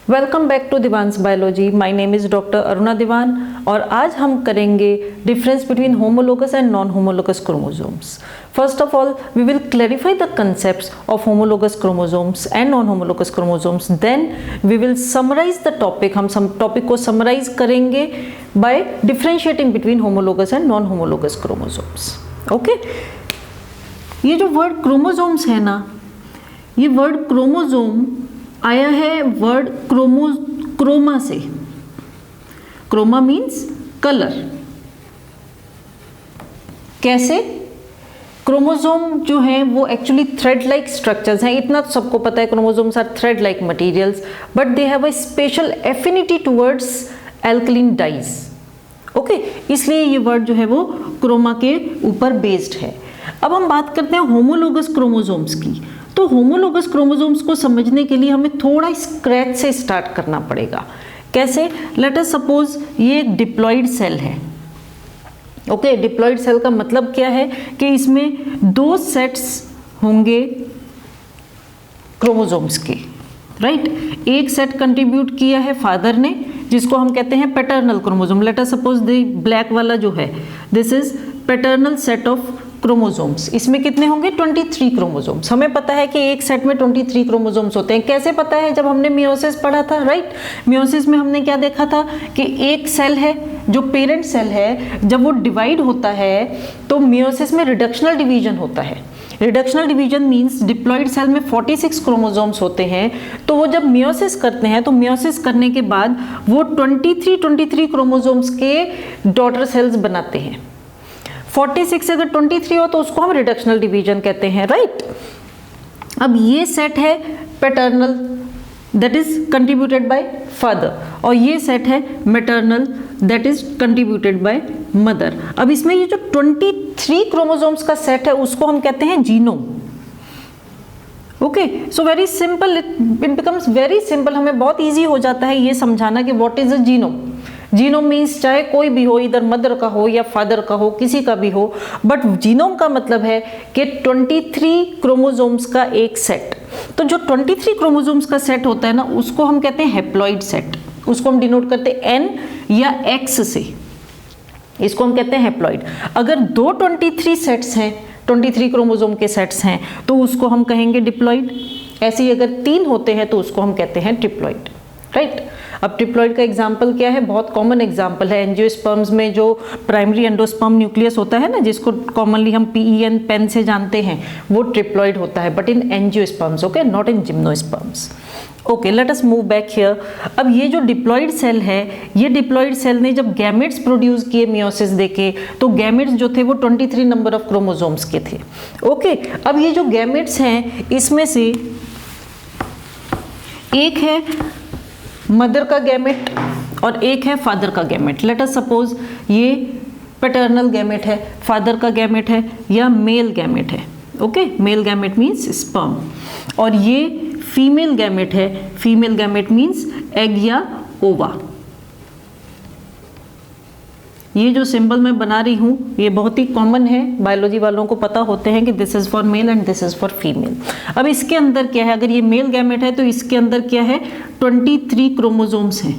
Welcome back to Diwan's biology. My name is doctor Aruna Diwan और आज हम करेंगे difference between homologous and non homologous chromosomes. First of all we will clarify the concepts of homologous chromosomes and non homologous chromosomes, then we will summarise the topic. हम topic को summarise करेंगे by differentiating between homologous and non homologous chromosomes. Okay, ये जो word chromosomes है ना, ये word chromosome आया है वर्ड क्रोमा से। Chroma means colour. कैसे? क्रोमोसोम जो है वो एक्चुअली थ्रेड लाइक स्ट्रक्चर्स हैं, इतना तो सबको पता है। Chromosomes are thread like materials but they have a special affinity towards alkaline dyes. Okay, इसलिए ये वर्ड जो है वो क्रोमा के ऊपर बेस्ड है। अब हम बात करते हैं होमोलोगस क्रोमोसोम्स की। तो होमोलोगस क्रोमोसोम्स को समझने के लिए हमें थोड़ा स्क्रैच से स्टार्ट करना पड़ेगा। कैसे? लेट अस सपोज ये एक डिप्लॉइड सेल है। ओके, डिप्लॉइड सेल का मतलब क्या है कि इसमें दो सेट्स होंगे क्रोमोसोम्स के, राइट। एक सेट कंट्रीब्यूट किया है फादर ने, जिसको हम कहते हैं paternal chromosome. Let us suppose the black वाला जो है, this is paternal set of chromosomes. इसमें कितने होंगे? 23 क्रोमोसोम्स। हमें पता है कि एक सेट में 23 क्रोमोसोम्स होते हैं। कैसे पता है? जब हमने मियोसिस पढ़ा था, राइट। मियोसिस में हमने क्या देखा था कि एक सेल है जो पेरेंट सेल है, जब वो डिवाइड होता है तो मियोसिस में रिडक्शनल डिवीजन होता है। Reductional division means diploid cell में 46 क्रोमोसोम्स होते हैं, तो वो जब मियोसिस करते हैं तो मियोसिस करने के बाद वो 23 क्रोमोसोम्स के डॉटर सेल्स बनाते हैं। 46 अगर 23 हो तो उसको हम रिडक्शनल डिवीजन कहते हैं, राइट। अब ये सेट है paternal, that is contributed bye father, और ये सेट है maternal, that is contributed by mother. अब इसमें ये जो 23 क्रोमोसोम्स का सेट है उसको हम कहते हैं genome. Okay, so very simple, it becomes very simple. हमें बहुत इजी हो जाता है ये समझाना कि what is a genome. Genome means चाहे कोई भी हो, इधर मदर का हो या फादर का हो, किसी का भी हो, बट जीनोम का मतलब है कि 23 क्रोमोसोम्स का एक सेट। तो जो 23 क्रोमोसोम्स का सेट होता है ना, उसको हम कहते हैं हैप्लॉइड सेट। उसको हम डिनोट करते हैं N या X से, इसको हम कहते हैं हैप्लॉइड। अगर दो 23 सेट्स हैं, 23 क्रोमोसोम के सेट्स हैं, तो उसको हम कहेंगे डिप्लॉइड। ऐसे ही अगर 3 होते हैं तो उसको हम कहते हैं ट्रिप्लॉइड, राइट। अब ट्रिप्लॉइड का एग्जाम्पल क्या है? बहुत कॉमन एग्जाम्पल है एंजियोस्पर्म्स में जो प्राइमरी एंडोस्पर्म न्यूक्लियस होता है ना, जिसको कॉमनली हम PEN पेन से जानते हैं, वो ट्रिप्लॉइड होता है, but in angiosperms, okay, not in gymnosperms. Okay, let us move back here. अब ये जो डिप्लॉइड सेल है, ये डिप्लॉइड सेल ने जब गैमेट्स प्रोड्यूस किए मियोसिस देके, तो गैमेट्स जो थे वो 23 नंबर ऑफ क्रोमोसोम्स के थे। ओके, अब ये जो गैमेट्स हैं इसमें से एक है मदर का गैमेट और एक है फादर का गैमेट। लेट अस सपोज ये पैटर्नल गैमेट है, फादर का गैमेट है, या मेल गैमेट है। Okay, male gamete means sperm, और ये फीमेल गैमेट है। फीमेल गैमेट मीन्स एग या ओवा। ये जो सिंबल मैं बना रही हूँ ये बहुत ही कॉमन है, बायोलॉजी वालों को पता होते हैं कि this is for male and this is for female. अब इसके अंदर क्या है? अगर ये मेल गैमेट है तो इसके अंदर क्या है? 23 क्रोमोसोम्स हैं,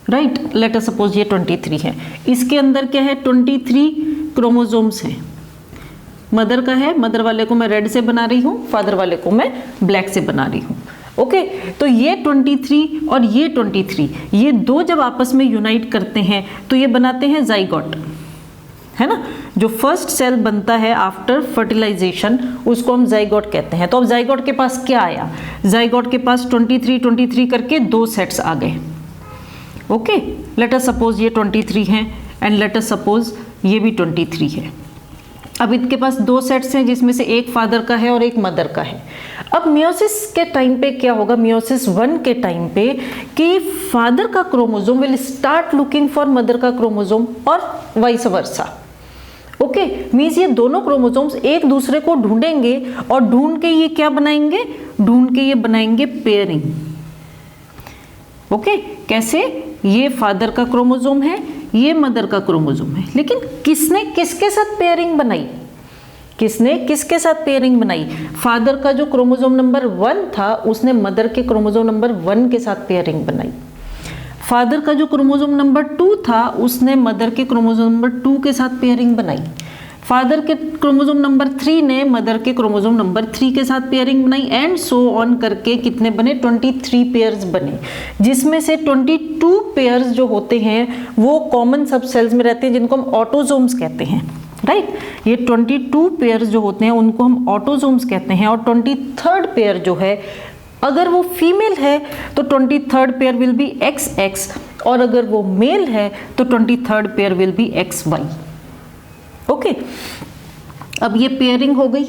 राइट। लेट अस सपोज ये 23 है। इसके अंदर क्या है? 23 क्रोमोसोम्स हैं। मदर का है, मदर वाले को मैं रेड से बना रही हूँ, फादर वाले को मैं ब्लैक से बना रही हूँ। ओके, तो ये 23 और ये 23, ये दो जब आपस में यूनाइट करते हैं तो ये बनाते हैं जाइगोट, है ना। जो फर्स्ट सेल बनता है आफ्टर फर्टिलाइजेशन उसको हम जाइगोट कहते हैं। तो अब जाइगोट के पास क्या आया? जाइगोट के पास 23 करके दो सेट्स आ गए। ओके, लेट अस सपोज ये 23 हैं एंड लेट अस सपोज ये भी 23 है। अब इनके पास दो सेट्स हैं जिसमें से एक फादर का है और एक मदर का है। अब मियोसिस के टाइम पे क्या होगा? मियोसिस 1 के टाइम पे कि फादर का chromosome will start looking for mother का क्रोमोसोम और वाइस वर्सा। ओके, मीन्स ये दोनों क्रोमोसोम्स एक दूसरे को ढूंढेंगे और ढूंढ के ये क्या बनाएंगे? ढूंढ के ये बनाएंगे पेयरिंग। ओके, कैसे? ये फादर का क्रोमोसोम है, ये मदर का क्रोमोसोम है, लेकिन किसने किसके साथ पेयरिंग बनाई? किसने किसके साथ पेयरिंग बनाई? फादर का जो क्रोमोसोम नंबर 1 था उसने मदर के क्रोमोसोम नंबर 1 के साथ पेयरिंग बनाई। फादर का जो क्रोमोसोम नंबर 2 था उसने मदर के क्रोमोसोम नंबर 2 के साथ पेयरिंग बनाई। फादर के क्रोमोसोम नंबर 3 ने मदर के क्रोमोसोम नंबर 3 के साथ पेयरिंग बनाई एंड सो ऑन करके कितने बने? 23 पेयर्स बने, जिसमें से 22 पेयर्स जो होते हैं वो कॉमन सब सेल्स में रहते हैं जिनको हम ऑटोसोम्स कहते हैं, राइट। ये 22 पेयर्स जो होते हैं उनको हम ऑटोसोम्स कहते हैं। और 23rd पेयर जो है अगर वो फीमेल है तो 23rd pair will be XX, और अगर वो मेल है तो 23rd pair will be XY। Okay, अब ये पेयरिंग हो गई,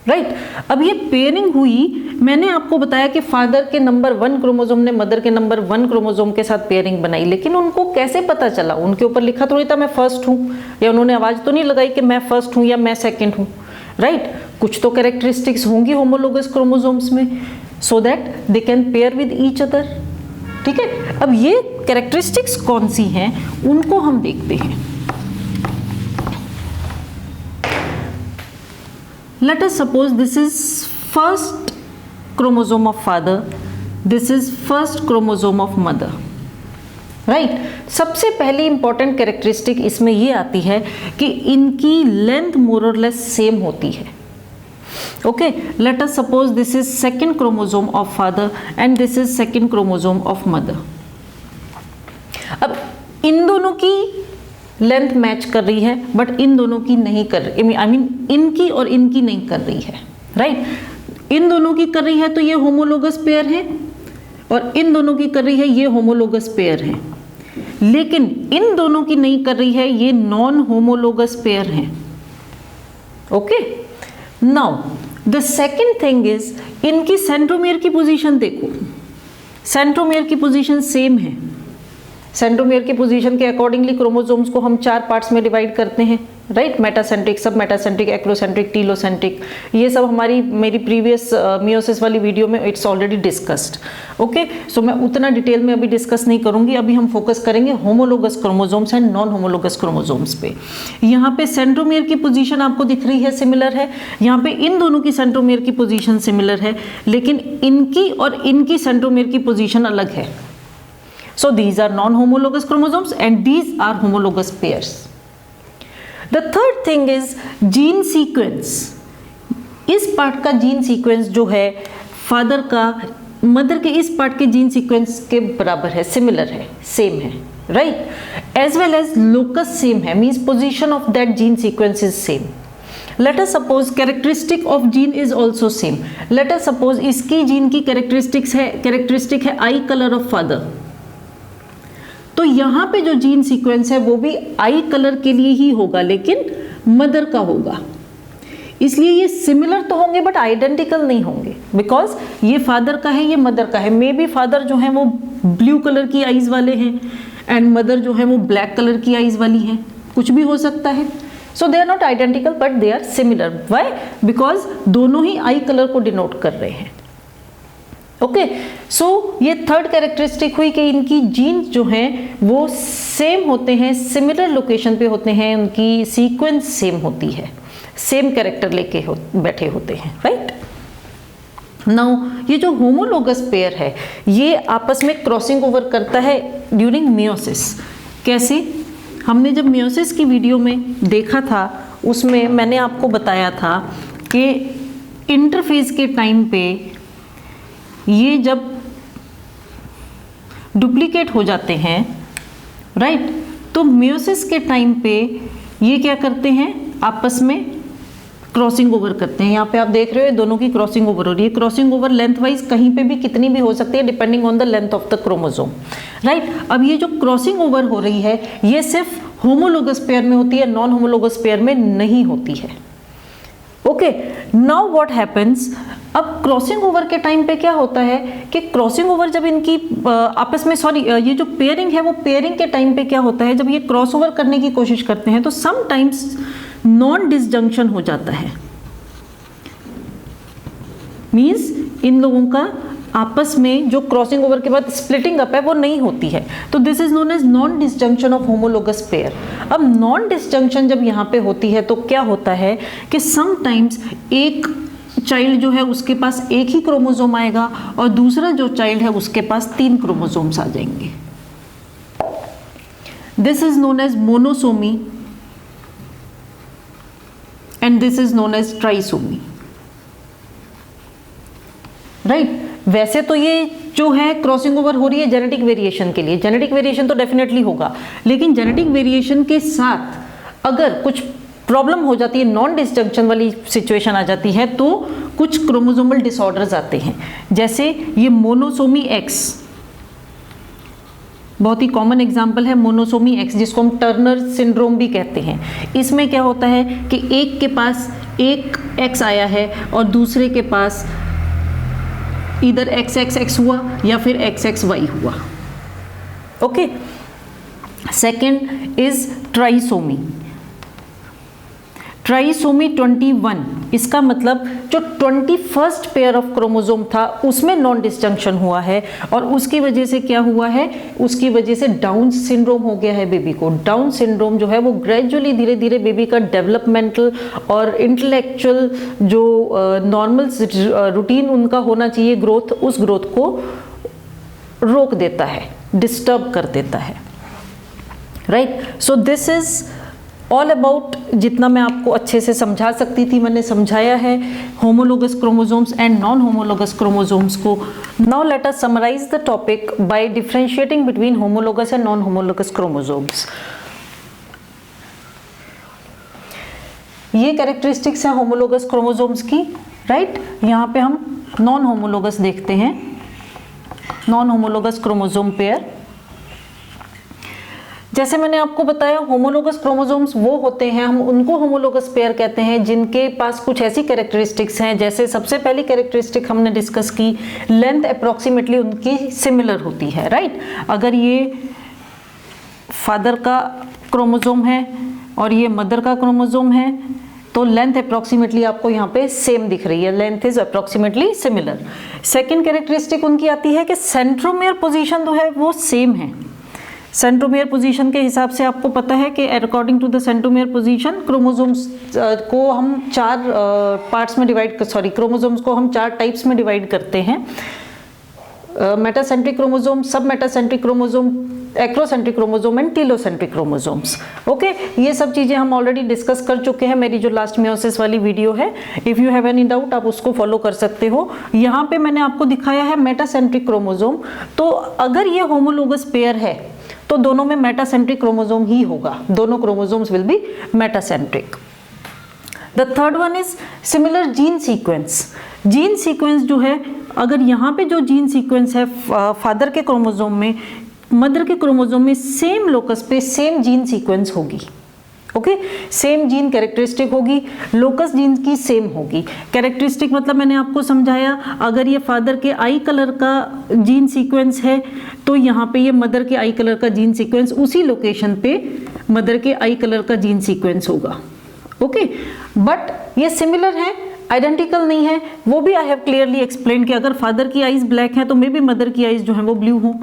राइट। अब ये पेयरिंग हुई, मैंने आपको बताया कि फादर के नंबर 1 क्रोमोसोम ने मदर के नंबर 1 क्रोमोसोम के साथ पेयरिंग बनाई, लेकिन उनको कैसे पता चला? उनके ऊपर लिखा थोड़ी था मैं फर्स्ट हूँ, या उन्होंने आवाज तो नहीं लगाई कि मैं फर्स्ट हूँ या मैं सेकंड हूँ, राइट। कुछ तो कैरेक्टरिस्टिक्स होंगी होमोलोगस क्रोमोसोम्स में so that they can pair with each other, ठीक है। अब ये कैरेक्टरिस्टिक्स कौन सी हैं उनको हम देखते हैं। Let us suppose this is first chromosome of father, this is first chromosome of mother, right? सबसे पहली इंपॉर्टेंट कैरेक्टरिस्टिक इसमें ये आती है कि इनकी लेंथ मोर और लेस सेम होती है। Okay, let us suppose this is second chromosome of father and this is second chromosome of mother। अब इन दोनों की लेंथ मैच कर रही है बट इन दोनों की नहीं कर रही, आई मीन इनकी और इनकी नहीं कर रही है, राइट। इन दोनों की कर रही है तो ये होमोलोगस पेयर है, और इन दोनों की कर रही है ये होमोलोगस पेयर है, लेकिन इन दोनों की नहीं कर रही है ये नॉन होमोलोगस पेयर है। Okay, now the second thing is इनकी सेंट्रोमियर की पोजीशन देखो, सेंट्रोमियर की पोजीशन सेम है। सेंट्रोमियर की पोजीशन के अकॉर्डिंगली क्रोमोसोम्स को हम 4 पार्ट्स में डिवाइड करते हैं, राइट। मेटासेंट्रिक, सब मेटासेंट्रिक, एक्रोसेंट्रिक, टीलोसेंट्रिक, ये सब मेरी प्रीवियस मियोसिस वाली वीडियो में इट्स ऑलरेडी डिस्कस्ड। ओके, सो मैं उतना डिटेल में अभी डिस्कस नहीं करूंगी, अभी हम फोकस करेंगे homologous chromosomes and non homologous chromosomes पे। यहाँ पे सेंट्रोमियर की पोजीशन आपको दिख रही है सिमिलर है, यहाँ पे इन दोनों की सेंट्रोमियर की पोजीशन सिमिलर है, लेकिन इनकी और इनकी सेंट्रोमियर की पोजीशन अलग है। So these are non-homologous chromosomes and these are homologous pairs. The third thing is gene sequence. इस पार्ट का जीन सीक्वेंस जो है फादर का मदर के इस पार्ट के जीन सीक्वेंस के बराबर है, सिमिलर है, सेम है, right. As well as locus same है, means position of that gene sequence is same. Let us suppose characteristic of gene is also same. Let us suppose इसकी gene की characteristic है आई colour of father, तो यहाँ पे जो gene sequence है वो भी आई कलर के लिए ही होगा, लेकिन मदर का होगा। इसलिए ये सिमिलर तो होंगे बट आइडेंटिकल नहीं होंगे, बिकॉज ये फादर का है, ये मदर का है। मे बी फादर जो है वो ब्लू कलर की आईज वाले हैं एंड मदर जो है वो ब्लैक कलर की आईज वाली हैं, कुछ भी हो सकता है। So they are not identical but they are similar. Why? Because दोनों ही आई कलर को डिनोट कर रहे हैं। ओके, सो ये थर्ड कैरेक्टरिस्टिक हुई कि इनकी जीन्स जो हैं वो सेम होते हैं, सिमिलर लोकेशन पे होते हैं, उनकी सीक्वेंस सेम होती है, सेम कैरेक्टर लेके बैठे होते हैं, राइट। नाउ ये जो होमोलोगस पेयर है ये आपस में क्रॉसिंग ओवर करता है ड्यूरिंग मियोसिस। कैसे? हमने जब मियोसिस की वीडियो में देखा था उसमें मैंने आपको बताया था कि इंटरफेज के टाइम पे ये जब डुप्लीकेट हो जाते हैं, राइट, तो मियोसिस के टाइम पे ये क्या करते हैं, आपस में क्रॉसिंग ओवर करते हैं। यहाँ पे आप देख रहे हो दोनों की क्रॉसिंग ओवर हो रही है। क्रॉसिंग ओवर लेंथ वाइज कहीं पे भी कितनी भी हो सकती है depending on the length of the chromosome, right. अब ये जो क्रॉसिंग ओवर हो रही है ये सिर्फ होमोलोगस पेयर में होती है, नॉन होमोलोगस पेयर में नहीं होती है। ओके, नाउ व्हाट हैपेंस, अब क्रॉसिंग ओवर के टाइम पे क्या होता है कि क्रॉसिंग ओवर जब इनकी आपस में ये जो पेयरिंग है वो पेयरिंग के टाइम पे क्या होता है, जब ये क्रॉस ओवर करने की कोशिश करते हैं तो समटाइम्स नॉन डिसजंक्शन हो जाता है। मीन्स इन लोगों का आपस में जो क्रॉसिंग ओवर के बाद स्प्लिटिंग अप है वो नहीं होती है, तो this is known as non disjunction of homologous pair. अब नॉन डिसजंक्शन जब यहाँ पे होती है तो क्या होता है कि समटाइम्स एक चाइल्ड जो है उसके पास एक ही क्रोमोसोम आएगा और दूसरा जो चाइल्ड है उसके पास 3 क्रोमोसोम्स आ जाएंगे। This is known as monosomy and this is known as trisomy, right. वैसे तो ये जो है क्रॉसिंग ओवर हो रही है जेनेटिक वेरिएशन के लिए, जेनेटिक वेरिएशन तो डेफिनेटली होगा, लेकिन जेनेटिक वेरिएशन के साथ अगर कुछ प्रॉब्लम हो जाती है, नॉन डिसजंक्शन वाली सिचुएशन आ जाती है, तो कुछ क्रोमोसोमल डिसऑर्डर्स आते हैं। जैसे ये मोनोसोमी एक्स, बहुत ही कॉमन एग्जाम्पल है मोनोसोमी एक्स, जिसको हम टर्नर सिंड्रोम भी कहते हैं। इसमें क्या होता है कि एक के पास एक एक्स आया है और दूसरे के पास इधर XXX हुआ या फिर XXY हुआ। Okay, second is trisomy. Trisomy 21, इसका मतलब जो 21st पेयर ऑफ क्रोमोसोम था उसमें नॉन डिसजंक्शन हुआ है और उसकी वजह से क्या हुआ है, उसकी वजह से डाउन सिंड्रोम हो गया है बेबी को। डाउन सिंड्रोम जो है वो ग्रेजुअली धीरे धीरे बेबी का डेवलपमेंटल और इंटेलेक्चुअल जो नॉर्मल रूटीन उनका होना चाहिए ग्रोथ, उस ग्रोथ को रोक देता है, डिस्टर्ब कर देता है, right. So this is all about, जितना मैं आपको अच्छे से समझा सकती थी मैंने समझाया है homologous chromosomes and non homologous chromosomes को। Now let us summarise the topic by differentiating between homologous and non homologous chromosomes. ये कैरेक्टरिस्टिक्स हैं होमोलोगस क्रोमोसोम्स की, राइट। यहाँ पे हम नॉन होमोलोगस देखते हैं, नॉन होमोलोगस क्रोमोसोम पेयर। जैसे मैंने आपको बताया होमोलोगस क्रोमोसोम्स वो होते हैं, हम उनको होमोलोगस पेयर कहते हैं जिनके पास कुछ ऐसी कैरेक्टरिस्टिक्स हैं। जैसे सबसे पहली कैरेक्टरिस्टिक हमने डिस्कस की, लेंथ अप्रॉक्सीमेटली उनकी सिमिलर होती है, राइट। अगर ये फादर का क्रोमोसोम है और ये मदर का क्रोमोसोम है तो लेंथ अप्रॉक्सीमेटली आपको यहाँ पे सेम दिख रही है, length is approximately similar. Second characteristic उनकी आती है कि सेंट्रोमियर पोजीशन जो है वो सेम है। सेंट्रोमियर पोजीशन के हिसाब से आपको पता है कि according to the centromere position chromosomes को हम 4 पार्ट्स में डिवाइड, सॉरी क्रोमोसोम्स को हम 4 टाइप्स में डिवाइड करते हैं। मेटासेंट्रिक क्रोमोसोम, सब metacentric chromosome, acrocentric chromosome and telocentric chromosomes. Okay, ये सब चीज़ें हम ऑलरेडी डिस्कस कर चुके हैं, मेरी जो लास्ट मेयोसिस वाली वीडियो है। If you have any doubt आप उसको फॉलो कर सकते हो। यहाँ पे मैंने आपको दिखाया है मेटासेंट्रिक क्रोमोसोम, तो अगर ये होमोलोगस पेयर है तो दोनों में मेटासेंट्रिक क्रोमोसोम ही होगा, दोनों chromosomes will be metacentric. The third one is similar gene sequence. Gene sequence जो है, अगर यहाँ पे जो जीन सीक्वेंस है फादर के क्रोमोसोम में, मदर के क्रोमोसोम में सेम लोकस पे सेम जीन सीक्वेंस होगी। ओके, सेम जीन कैरेक्टरिस्टिक होगी, लोकस जीन की सेम होगी। कैरेक्टरिस्टिक मतलब मैंने आपको समझाया, अगर ये फादर के आई कलर का जीन सीक्वेंस है तो यहाँ पे ये मदर के आई कलर का जीन सीक्वेंस उसी लोकेशन पे मदर के आई कलर का जीन सीक्वेंस होगा। ओके, बट ये सिमिलर है, आइडेंटिकल नहीं है। वो भी आई हैव क्लियरली एक्सप्लेन कि अगर फादर की आईज ब्लैक है तो मे बी मदर की आईज जो है वो ब्लू हो,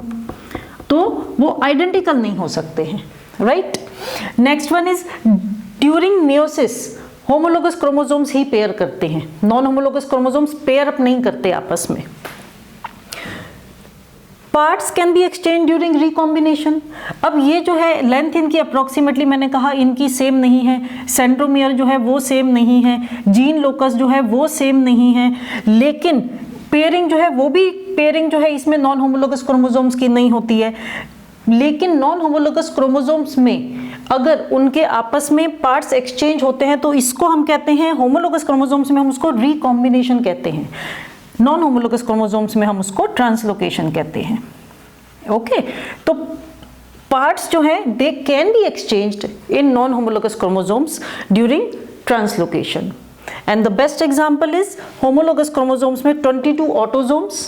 तो वो आइडेंटिकल नहीं हो सकते हैं, right. Next one is during meiosis homologous chromosomes he pair करते हैं, non homologous chromosomes pair up नहीं करते आपस में। Parts can be exchange during recombination. अब ये जो है लेंथ इनकी अप्रॉक्सीमेटली मैंने कहा इनकी सेम नहीं है, सेंट्रोमियर जो है वो सेम नहीं है, जीन लोकस जो है वो सेम नहीं है, लेकिन पेयरिंग जो है वो भी, पेयरिंग जो है इसमें नॉन होमोलोगस क्रोमोसोम्स की नहीं होती है। लेकिन नॉन होमोलोगस क्रोमोसोम्स में अगर उनके आपस में पार्ट्स एक्सचेंज होते हैं तो इसको हम कहते हैं, होमोलोगस क्रोमोसोम्स में हम उसको रिकॉम्बिनेशन कहते हैं, नॉन होमोलोगस क्रोमोसोम्स में हम उसको ट्रांसलोकेशन कहते हैं। ओके, तो पार्ट्स जो है they can be exchanged in non homologous chromosomes during translocation. And the best example is homologous chromosomes में 22 ऑटोसोम्स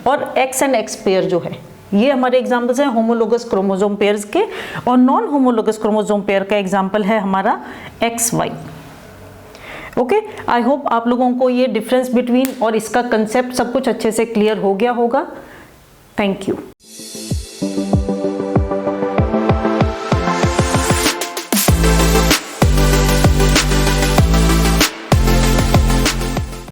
और एक्स एंड एक्स पेयर जो है, ये हमारे एग्जाम्पल्स हैं होमोलोगस क्रोमोसोम पेयर्स के। और नॉन होमोलोगस क्रोमोसोम पेयर का एग्जाम्पल है हमारा XY। ओके, आई होप आप लोगों को ये डिफरेंस बिटवीन और इसका कंसेप्ट सब कुछ अच्छे से क्लियर हो गया होगा। Thank you.